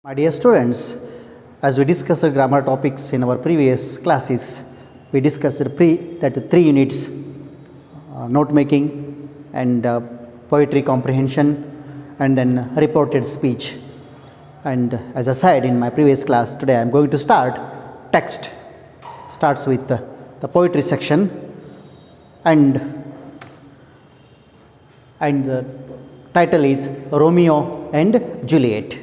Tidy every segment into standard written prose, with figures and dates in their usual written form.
My dear students, as we discussed the grammar topics in our previous classes, we discussed that three units note making and poetry comprehension and then reported speech. And as I said in my previous class, today I am going to start text. Starts with the poetry section and the title is Romeo and Juliet.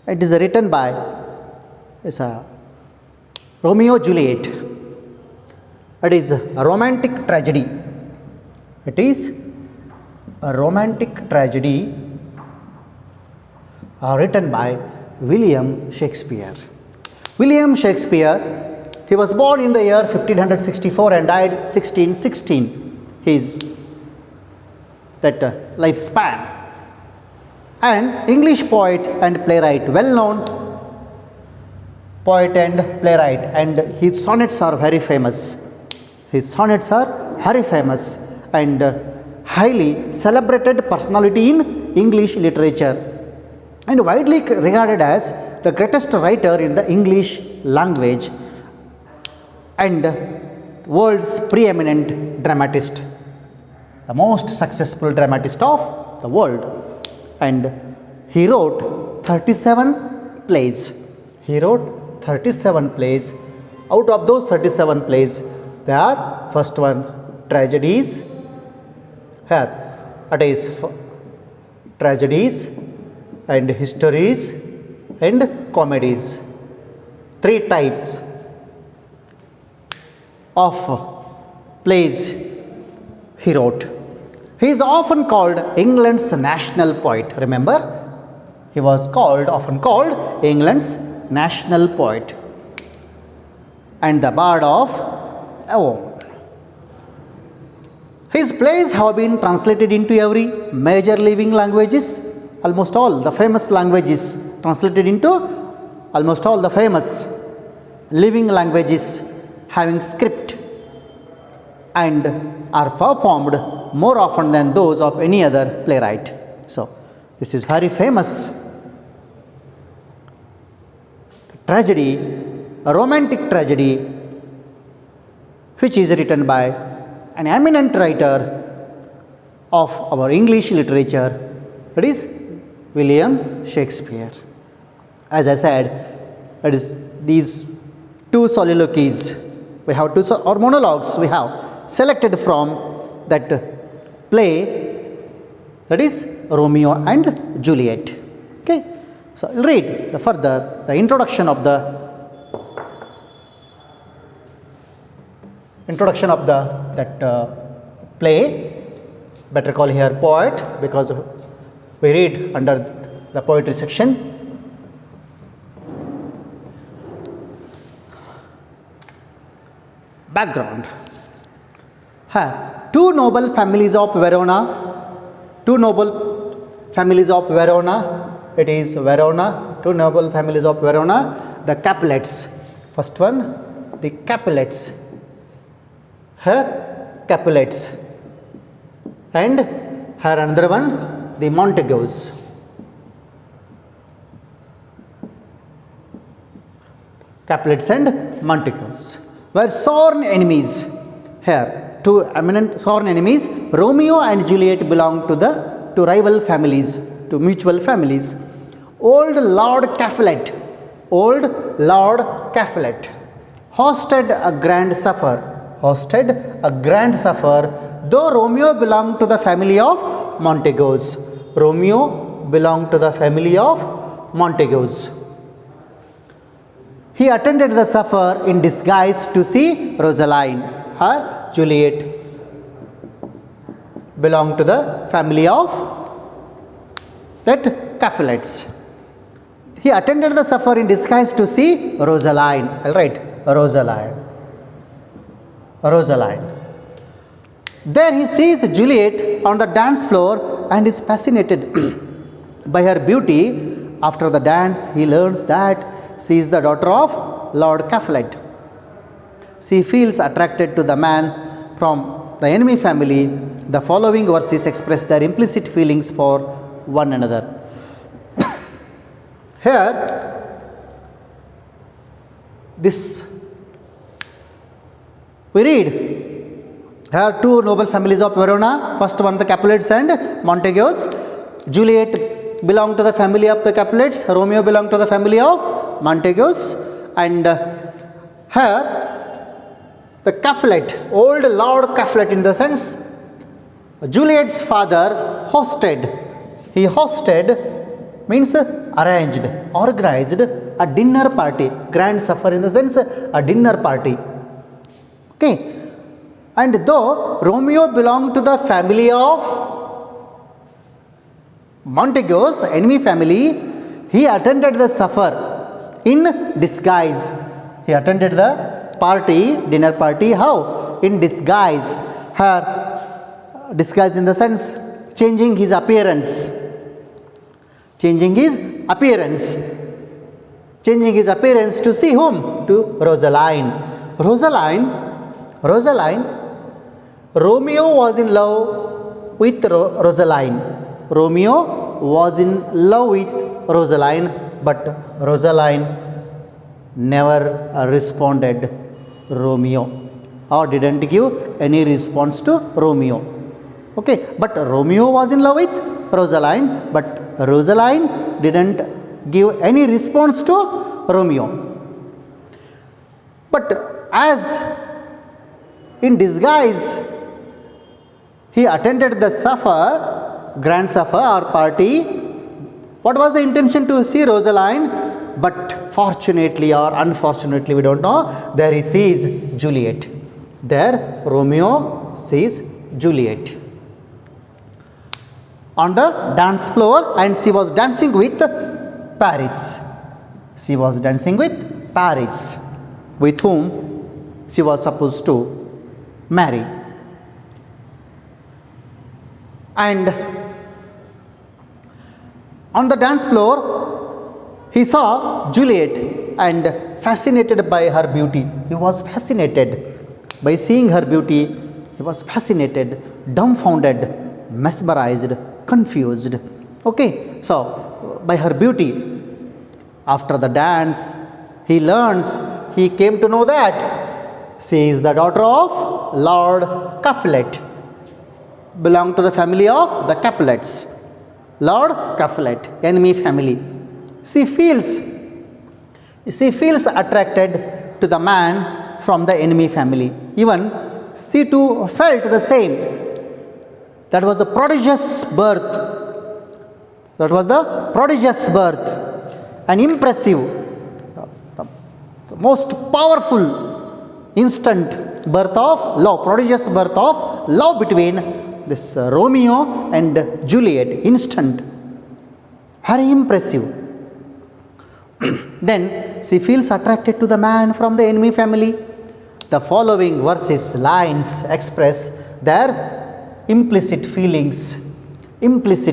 It is written by Romeo Juliet. It is a romantic tragedy. It is a romantic tragedy written by William Shakespeare. William Shakespeare, he was born in the year 1564 and died 1616. His lifespan. And English poet and playwright, well known poet and playwright, and his sonnets are very famous. His sonnets are very famous and highly celebrated personality in English literature and widely regarded as the greatest writer in the English language and world's preeminent dramatist, the most successful dramatist of the world. And he wrote 37 plays. He wrote 37 plays. Out of those 37 plays, there are first one tragedies. Here, it is tragedies and histories and comedies. Three types of plays he wrote. He is often called England's national poet. Remember, he was often called England's national poet and the bard of Avon. His plays have been translated into every major living languages, almost all the famous languages, translated into almost all the famous living languages having script and are performed more often than those of any other playwright. So, this is very famous tragedy, a romantic tragedy, which is written by an eminent writer of our English literature, that is William Shakespeare. As I said, it is these two soliloquies we have two or monologues we have selected from that play, that is Romeo and Juliet. Okay, so I'll read the introduction of that play. Better call here poet because we read under the poetry section. Background. Two noble families of Verona. It is Verona. Two noble families of Verona. The Capulets. First one, the Capulets. Here, Capulets. And here another one, the Montagues. Capulets and Montagues were sworn enemies. Here, two eminent sworn enemies. Romeo and Juliet belonged to rival families, to mutual families. Old Lord Capulet hosted a grand supper, though Romeo belonged to the family of Montagues. He attended the supper in disguise to see Rosaline. Her Juliet belonged to the family of that Capulets. He attended the supper in disguise to see Rosaline. I'll write Rosaline. There he sees Juliet on the dance floor and is fascinated by her beauty. After the dance, he learns that she is the daughter of Lord Capulet. She feels attracted to the man from the enemy family. The following verses express their implicit feelings for one another. Here, this we read here two noble families of Verona. First one the Capulets and Montagues. Juliet belonged to the family of the Capulets. Romeo belonged to the family of Montagues. And here the Capulet, old Lord Capulet, in the sense Juliet's father hosted. He hosted means arranged, organized a dinner party, grand supper, in the sense a dinner party. Okay. And though Romeo belonged to the family of Montagues, enemy family, he attended the supper in disguise. He attended the party, dinner party, how? In disguise. Her disguise in the sense changing his appearance. Changing his appearance. Changing his appearance to see whom? To Rosaline. Rosaline. Romeo was in love with Rosaline. Romeo was in love with Rosaline, but Rosaline never responded Romeo, or didn't give any response to Romeo. Okay, but Romeo was in love with Rosaline, but Rosaline didn't give any response to Romeo. But as in disguise he attended the supper, grand supper or party, what was the intention? To see Rosaline, but fortunately or unfortunately, we don't know, there he sees Juliet. There Romeo sees Juliet on the dance floor, and she was dancing with Paris. She was dancing with Paris, with whom she was supposed to marry. And on the dance floor, he saw Juliet, and fascinated by her beauty. He was fascinated by seeing her beauty. He was fascinated, dumbfounded, mesmerized, confused. Okay, so by her beauty, after the dance, he came to know that she is the daughter of Lord Capulet, belonged to the family of the Capulets. Lord Capulet, enemy family. She feels attracted to the man from the enemy family. Even she too felt the same. That was the prodigious birth. That was the prodigious birth. An impressive, the most powerful instant birth of love, prodigious birth of love between this Romeo and Juliet. Instant. Very impressive. Then she feels attracted to the man from the enemy family. The following verses, lines express their implicit feelings, implied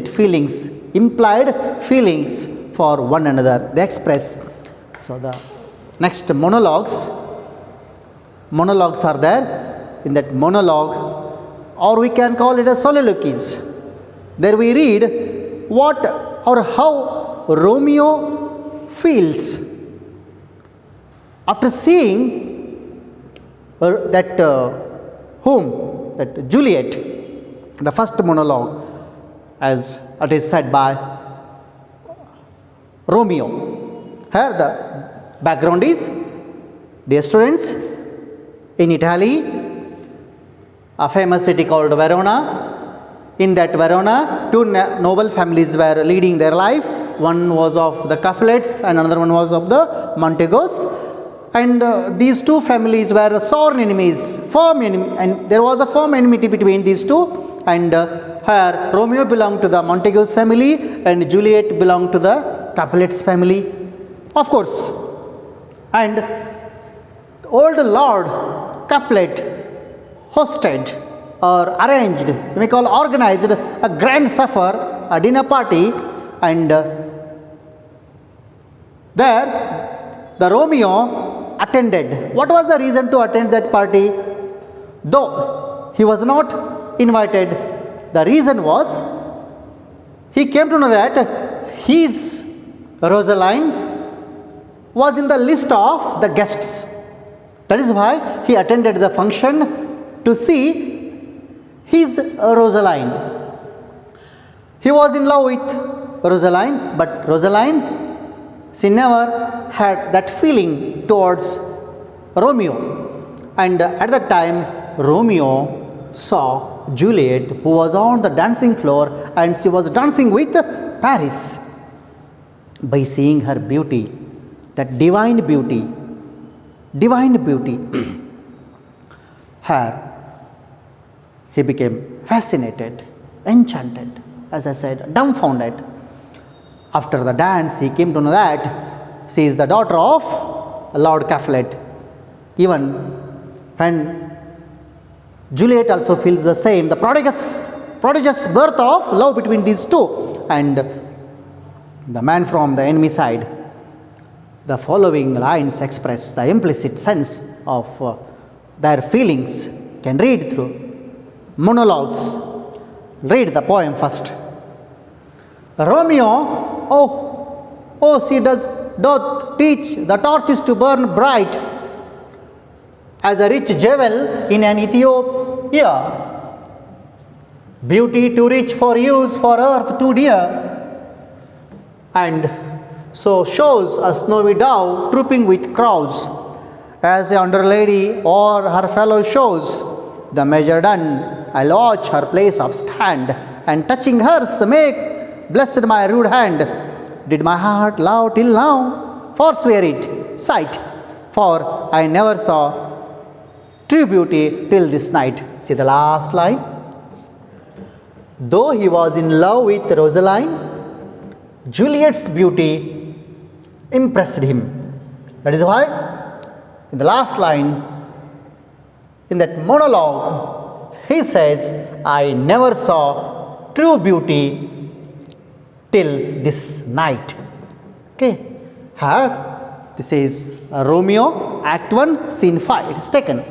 feelings for one another. They express. So the next monologues are there. In that monologue, or we can call it a soliloquies, there we read what or how Romeo feels after seeing that Juliet. The first monologue, as it is said by Romeo. Here the background is, dear students, in Italy, a famous city called Verona. In that Verona, two noble families were leading their life. One was of the Capulets and another one was of the Montagues. And these two families were sworn enemies, and there was a firm enmity between these two. And here Romeo belonged to the Montagues family and Juliet belonged to the Capulets family, of course. And old Lord Capulet hosted or arranged, we may call organized, a grand supper, a dinner party, and there the Romeo attended. What was the reason to attend that party? Though he was not invited, the reason was he came to know that his Rosaline was in the list of the guests. That is why he attended the function to see his Rosaline. He was in love with Rosaline, but Rosaline, she never had that feeling towards Romeo. And at that time, Romeo saw Juliet, who was on the dancing floor, and she was dancing with Paris. By seeing her beauty, that divine beauty, her, he became fascinated, enchanted, as I said, dumbfounded. After the dance, he came to know that she is the daughter of Lord Capulet. Even when Juliet also feels the same, the prodigious birth of love between these two, and the man from the enemy side. The following lines express the implicit sense of their feelings. Can read through monologues. Read the poem first. Romeo, she doth teach the torches to burn bright as a rich jewel in an Ethiop's ear. Beauty too rich for use, for earth too dear. And so shows a snowy dove trooping with crows, as yonder lady or her fellow shows. The measure done, I'll watch her place of stand, and touching hers make blessed my rude hand. Did my heart love till now forswear it sight, for I never saw true beauty till this night. See the last line. Though he was in love with Rosaline, Juliet's beauty impressed him. That is why in the last line, in that monologue, he says, I never saw true beauty till this night. Okay. Here, this is Romeo, Act 1, Scene 5. It is taken.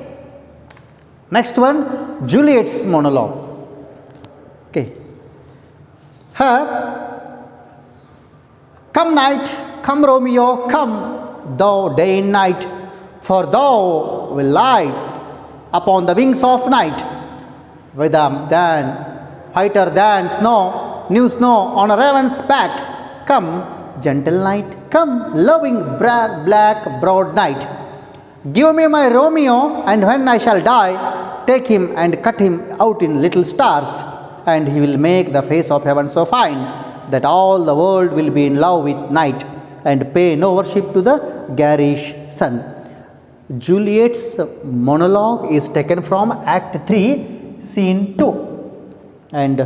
Next one, Juliet's monologue. Okay. Here, come night, come Romeo, come, thou day and night, for thou will light upon the wings of night, with whiter than snow, new snow on a raven's back. Come, gentle night, come, loving black broad night. Give me my Romeo, and when I shall die, take him and cut him out in little stars, and he will make the face of heaven so fine that all the world will be in love with night, and pay no worship to the garish sun. Juliet's monologue is taken from Act 3, Scene 2, and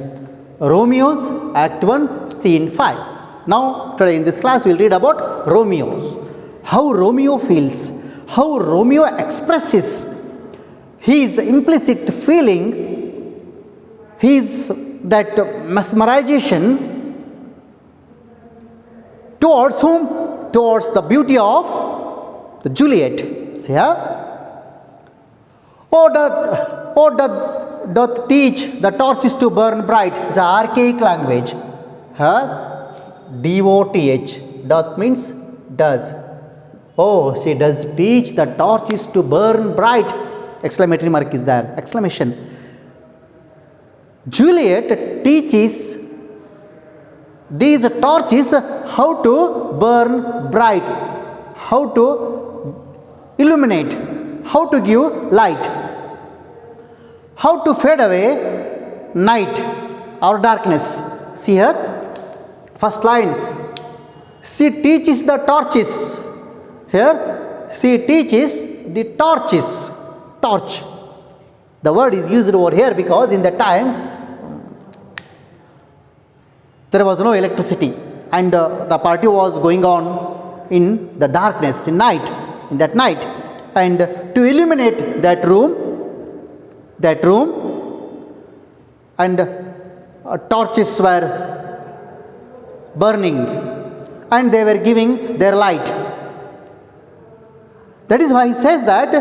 Romeo's Act 1, Scene 5. Now, today in this class, we will read about Romeo's. How Romeo feels, how Romeo expresses his implicit feeling, his that mesmerization towards whom? Towards the beauty of the Juliet. See here? Doth teach the torches to burn bright. It's an archaic language. DOTH. Doth means does. She does teach the torches to burn bright. Exclamatory mark is there. Exclamation. Juliet teaches these torches how to burn bright, how to illuminate, how to give light, how to fade away night or darkness. See here, first line, she teaches the torches. Here, she teaches the torches. Torch. The word is used over here because in that time there was no electricity, and the party was going on in the darkness, in that night, and to illuminate that room, and torches were burning, and they were giving their light. That is why he says that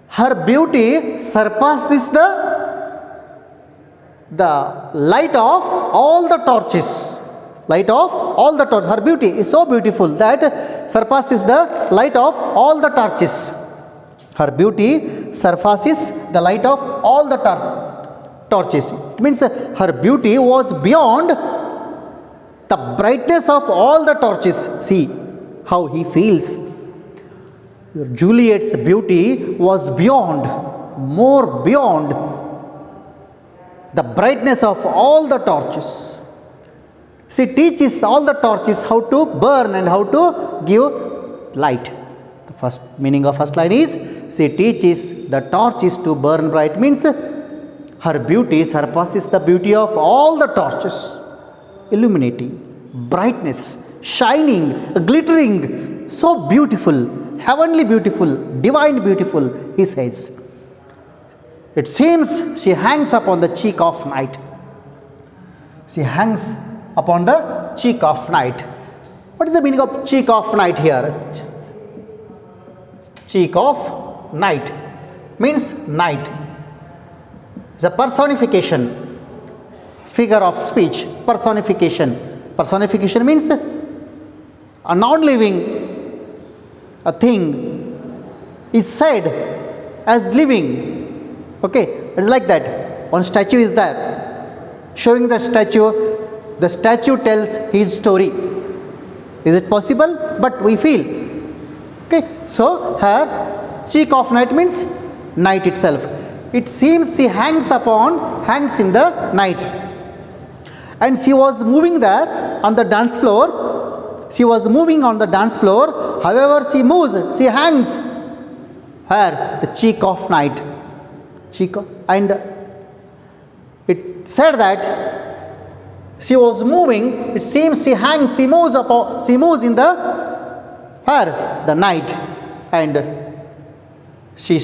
her beauty surpasses the light of all the torches. light of all the torches. Her beauty is so beautiful that surpasses the light of all the torches. Her beauty surpasses the light of all the torches. It means her beauty was beyond the brightness of all the torches. See how he feels. Juliet's beauty was beyond, more beyond the brightness of all the torches. She teaches all the torches how to burn and how to give light. The first meaning of first line is she teaches the torches to burn bright, means her beauty surpasses the beauty of all the torches, illuminating, brightness, shining, glittering, so beautiful, heavenly beautiful, divine beautiful, he says. It seems she hangs upon the cheek of night. She hangs upon the cheek of night. What is the meaning of cheek of night here? Cheek of night means night. The personification, figure of speech, personification. Personification means a non-living, a thing is said as living. Okay, it's like that. One statue is there, showing the statue tells his story. Is it possible? But we feel. Okay, so her cheek of night means night itself. It seems she hangs in the night. And she was moving there on the dance floor. She was moving on the dance floor. However she moves, she hangs her the cheek of night. And it said that she was moving. It seems she moves in the night, and she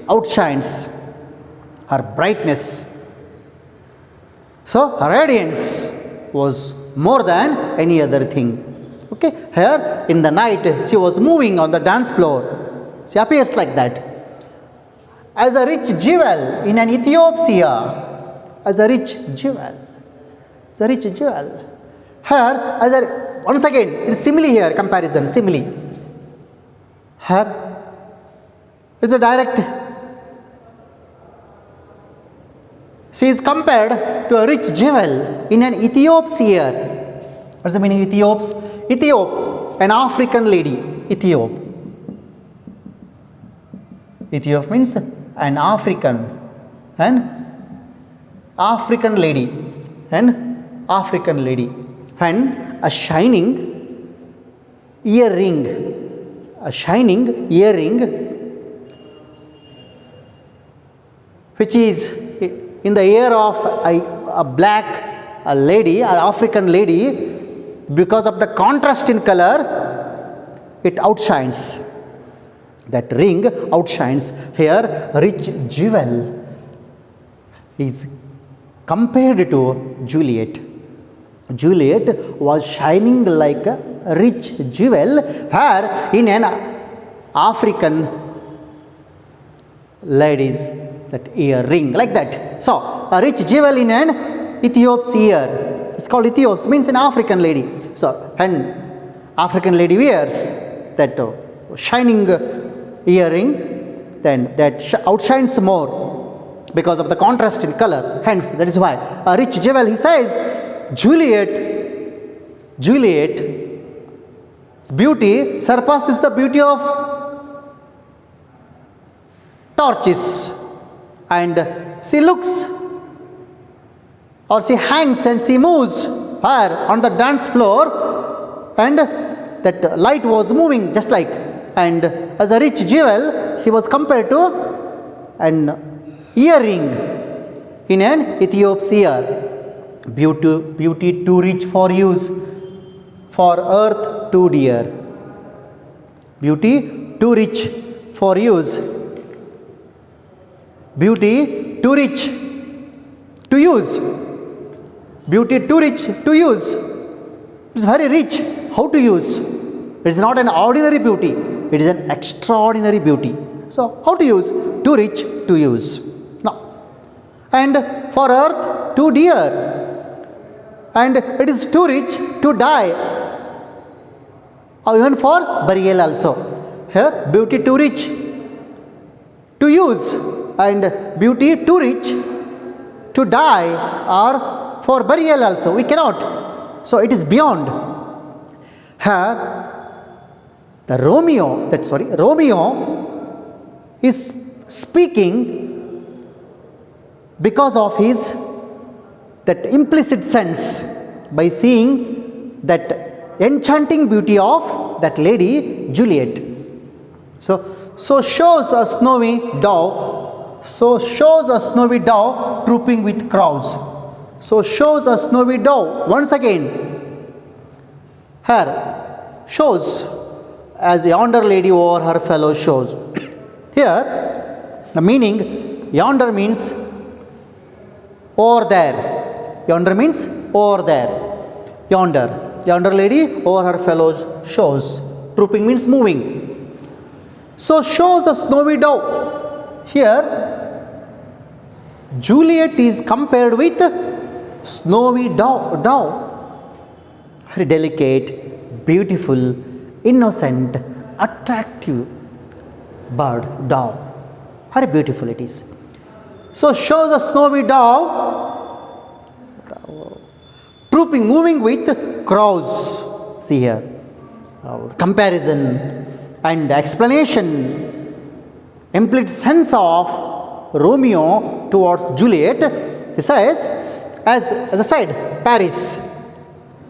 outshines her brightness. So her radiance was more than any other thing. Okay, here in the night she was moving on the dance floor. She appears like that, as a rich jewel in an Ethiopia. As a rich jewel. Here, once again, it is simile here, comparison, simile. Here, it's a direct. She is compared to a rich jewel in an Ethiopia. What's the meaning of Ethiops? Ethiop, an African lady. Ethiop means an African lady, and a shining earring, which is in the ear of a black lady, an African lady. Because of the contrast in color, it outshines. That ring outshines. Here, rich jewel is compared to Juliet. Juliet was shining like a rich jewel, where in an African lady's that earring, like that. So, a rich jewel in an Ethiop's ear. It's called Ethios, means an African lady. So, an African lady wears that shining earring, then that outshines more because of the contrast in color. Hence, that is why a rich jewel, he says, Juliet's beauty surpasses the beauty of torches, and she looks, or she hangs and she moves her on the dance floor, and that light was moving just like. And as a rich jewel, she was compared to an earring in an Ethiop's ear. Beauty too rich for use, for earth too dear. Beauty too rich for use. Beauty too rich to use. Beauty too rich to use. It's very rich. How to use? It is not an ordinary beauty. It is an extraordinary beauty. So, how to use? Too rich to use. No. And for earth, too dear. and it is too rich to die, or even for burial also. Here, beauty too rich to use, and beauty too rich to die, or for burial also. We cannot. So it is beyond. Here, the Romeo is speaking because of his that implicit sense, by seeing that enchanting beauty of that lady Juliet. So shows a snowy dove. So shows a snowy dove trooping with crows. So shows a snowy dove. Once again, here shows as yonder lady over her fellow shows. Here, the meaning, yonder means over there. Yonder means over there. Yonder lady over her fellows shows. Trooping means moving. So shows a snowy dove. Here, Juliet is compared with snowy dove. Very delicate, beautiful, innocent, attractive bird, dove. Very beautiful it is. So shows a snowy dove trooping, moving with crows. See here, comparison and explanation, implicit sense of Romeo towards Juliet. He says, as I said, Paris.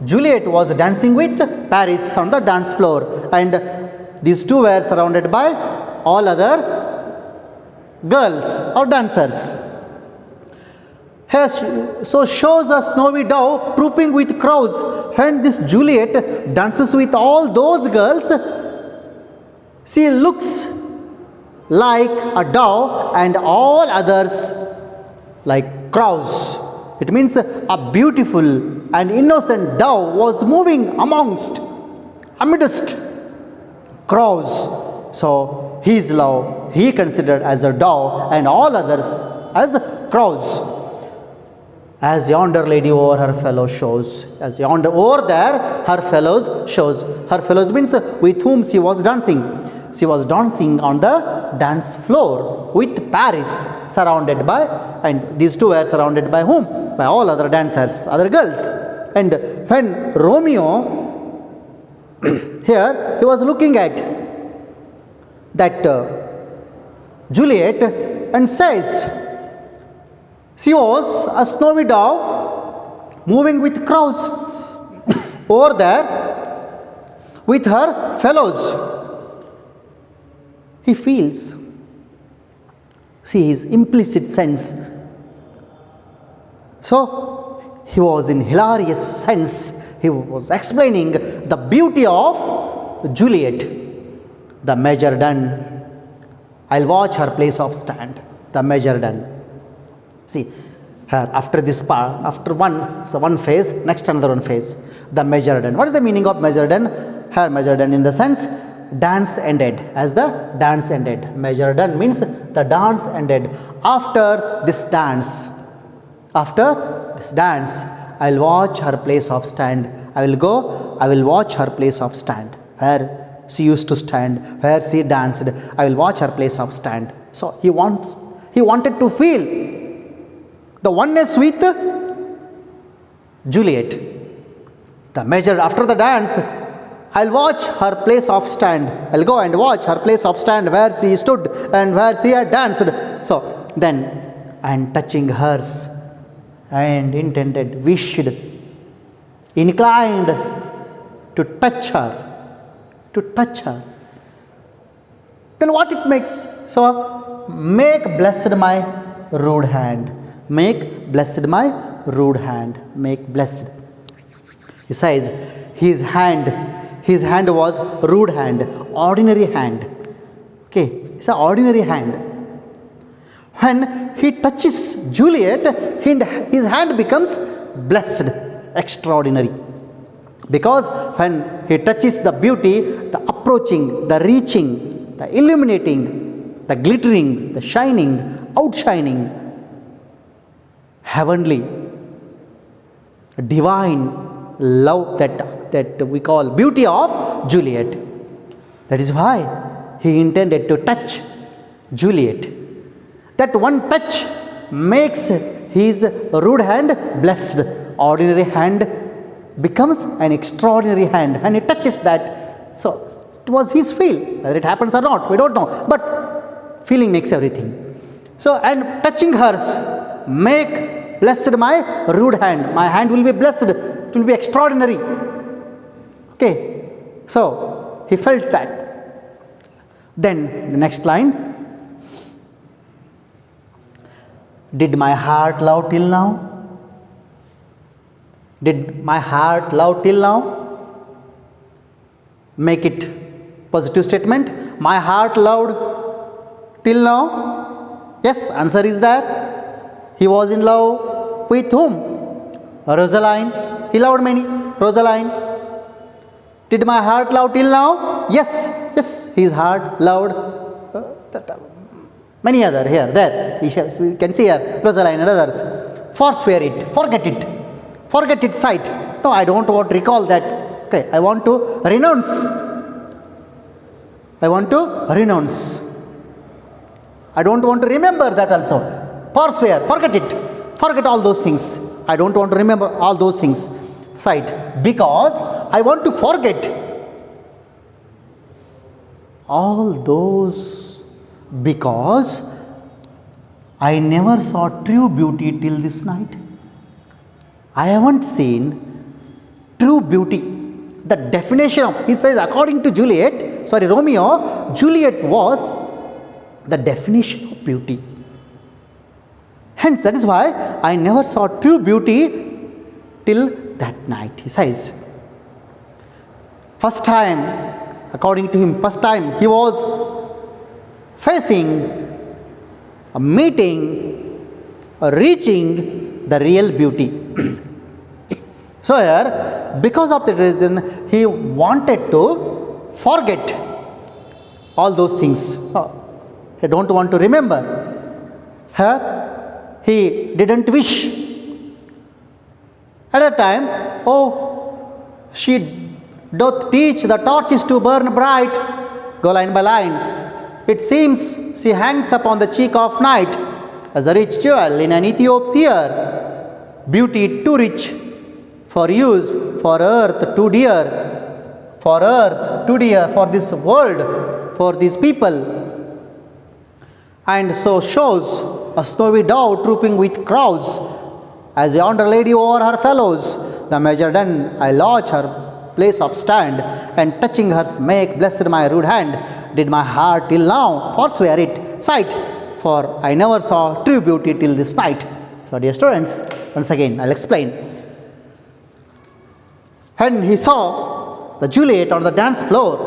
Juliet was dancing with Paris on the dance floor, and these two were surrounded by all other girls or dancers. So shows a snowy dove trooping with crows, and this Juliet dances with all those girls. She looks like a dove and all others like crows. It means a beautiful and innocent dove was moving amidst crows. So his love he considered as a dove and all others as crows. As yonder lady over her fellows shows, as yonder over there her fellows shows. Her fellows means with whom she was dancing. She was dancing on the dance floor with Paris surrounded by, and these two were surrounded by whom? By all other dancers, other girls. And when Romeo here he was looking at that Juliet and says, she was a snowy dove moving with crows over there with her fellows. He feels, see his implicit sense. So he was in hilarious sense. He was explaining the beauty of Juliet. The measure done. I'll watch her place of stand. The measure done. See, here after this part, after one phase, next another one phase. The measure done. What is the meaning of measure done? Here measure done in the sense dance ended. As the dance ended. Measure done means the dance ended. After this dance, I'll watch her place of stand. I will watch her place of stand. Where she used to stand, where she danced, I will watch her place of stand. So he wanted to feel the oneness with Juliet. The measure after the dance, I'll watch her place of stand. I'll go and watch her place of stand where she stood and where she had danced. So then, and touching hers, and intended, wished, inclined to touch her. Then what it makes? So, make blessed my rude hand. Make blessed my rude hand. Make blessed. He says, his hand was rude hand, ordinary hand. Okay, it's an ordinary hand. When he touches Juliet, his hand becomes blessed, extraordinary. Because when he touches the beauty, the approaching, the reaching, the illuminating, the glittering, the shining, outshining, heavenly, divine love, that we call beauty of Juliet. That is why he intended to touch Juliet. That one touch makes his rude hand blessed. Ordinary hand becomes an extraordinary hand when he touches that. So it was his feel. Whether it happens or not, we don't know. But feeling makes everything. So, and touching hers make blessed my rude hand. My hand will be blessed. It will be extraordinary. Okay. So he felt that. Then the next line. Did my heart love till now? Did my heart love till now? Make it positive statement. My heart loved till now. Yes, answer is there. He was in love with whom? Rosaline. He loved many. Rosaline. Did my heart love till now? Yes, yes, his heart loved many other here, there. We can see here, Rosaline and others. Forswear it, forget its sight. No, I don't want to recall that. Okay, I want to renounce. I don't want to remember that also. Forswear, forget it. Forget all those things. I don't want to remember all those things. Sight. Because I want to forget all those, because I never saw true beauty till this night. I haven't seen true beauty. The definition of, he says, according to Romeo, Juliet was the definition of beauty. Hence, that is why I never saw true beauty till that night, he says. First time, according to him, first time he was facing, meeting, reaching the real beauty. So here, because of that reason, he wanted to forget all those things. I don't want to remember. Here, he didn't wish. At that time, she doth teach the torches to burn bright. Go line by line. It seems she hangs upon the cheek of night as a rich jewel in an Ethiop's ear. Beauty too rich for use, for earth too dear, for this world, for these people. And so shows a snowy dove trooping with crows, as yonder lady over her fellows. The measure done, I lodge her place of stand, and touching her make blessed my rude hand. Did my heart till now forswear it sight, for I never saw true beauty till this night. So dear students, once again I'll explain. And he saw the Juliet on the dance floor,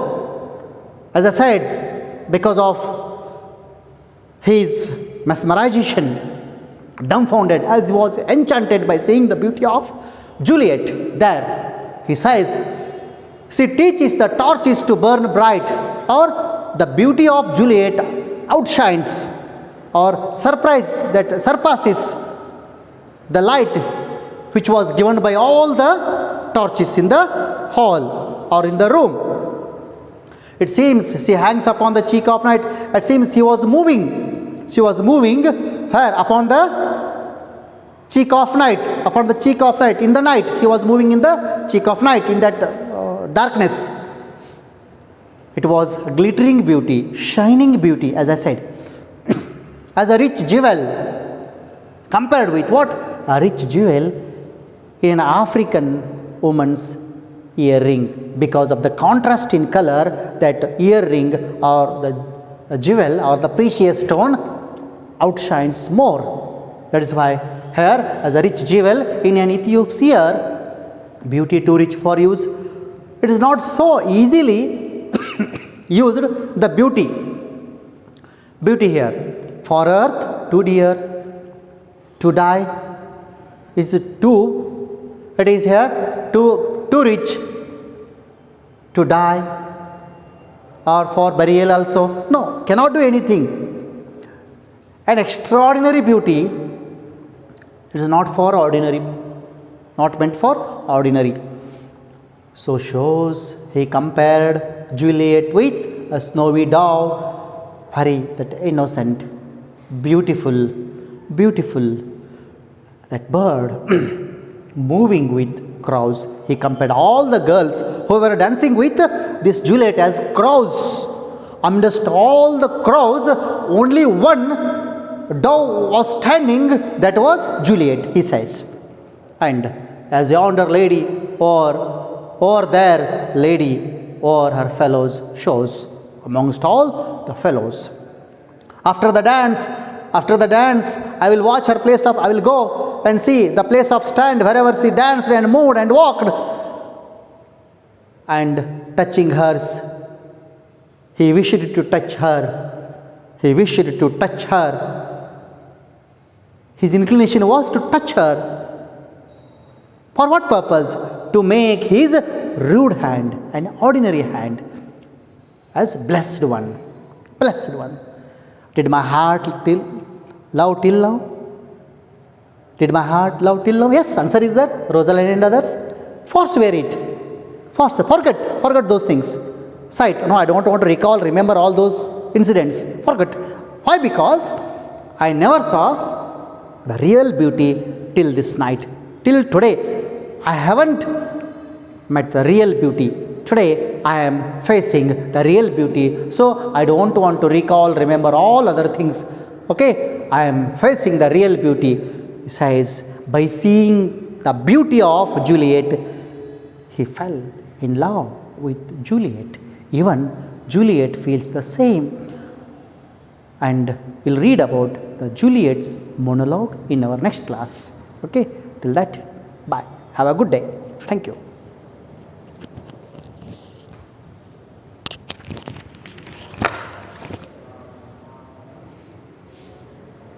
as I said, because of his mesmerization, dumbfounded, as he was enchanted by seeing the beauty of Juliet there. He says, she teaches the torches to burn bright, or the beauty of Juliet outshines or surpasses the light which was given by all the torches in the hall or in the room. It seems she hangs upon the cheek of night. It seems she was moving. She was moving her upon the cheek of night. Upon the cheek of night. In the night. She was moving in the cheek of night, in that darkness. It was glittering beauty, shining beauty, as I said. As a rich jewel. Compared with what? A rich jewel in an African woman's earring, because of the contrast in color, that earring or the jewel or the precious stone outshines more. That is why here, as a rich jewel in an Ethiop's ear, beauty too rich for use. It is not so easily used, the beauty here. For earth too dear, to die is too. It is here too rich to die, or for burial also. No, cannot do anything. An extraordinary beauty, it is not for ordinary. not meant for ordinary. So shows he compared Juliet with a snowy dove, very that innocent, beautiful, beautiful, that bird moving with crows. He compared all the girls who were dancing with this Juliet as crows. Amidst all the crows, only one dove was standing, that was Juliet, he says. And as yonder lady or there lady or her fellows shows, amongst all the fellows. After the dance, I will watch her place of, I will go and see the place of stand wherever she danced and moved and walked. And touching hers, he wished to touch her. He wished to touch her. His inclination was to touch her. For what purpose? To make his rude hand, an ordinary hand, as blessed one. Blessed one. Did my heart love till now? Did my heart love till now? Yes, answer is that. Rosalind and others. Forswear it. Forget those things. Sight. No, I don't want to recall, remember all those incidents. Forget. Why? Because I never saw the real beauty till this night. Till today, I haven't met the real beauty. Today, I am facing the real beauty. So, I don't want to recall, remember all other things. Okay, I am facing the real beauty. He says, by seeing the beauty of Juliet, he fell in love with Juliet. Even Juliet feels the same. And we'll read about the Juliet's monologue in our next class. Okay, till that, bye. Have a good day. Thank you.